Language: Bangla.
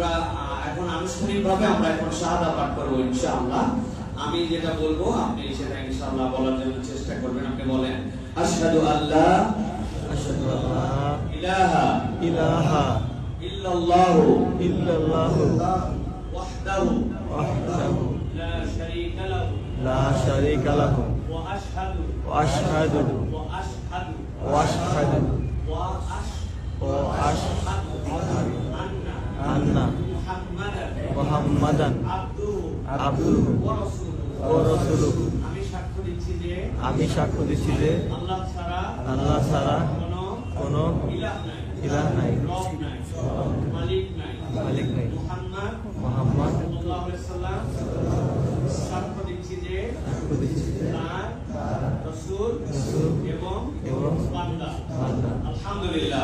আমরা এখন আনুষ্ঠানিকভাবে আমরা এখন শাহাদা পাঠ করব ইনশাআল্লাহ। আমি যেটা বলবো আপনি সেটা ইনশাআল্লাহ বলার জন্য চেষ্টা করবেন। আপনি বলেন আশহাদু আল্লা ইলাহা ইল্লাল্লাহু ওয়াহদাহু লা শারীকা লাহু ওয়া আশহাদু আন্না মুহাম্মাদান আবদুহু ওয়া রাসূলুহু। আমি সাক্ষ্য দিচ্ছি যে আল্লাহ ছাড়া কোনো ইলাহ নাই, মালিক নাই। মুহাম্মদ সাক্ষ্য দিচ্ছি যে তার রাসূল এবং বান্দা। আলহামদুলিল্লাহ।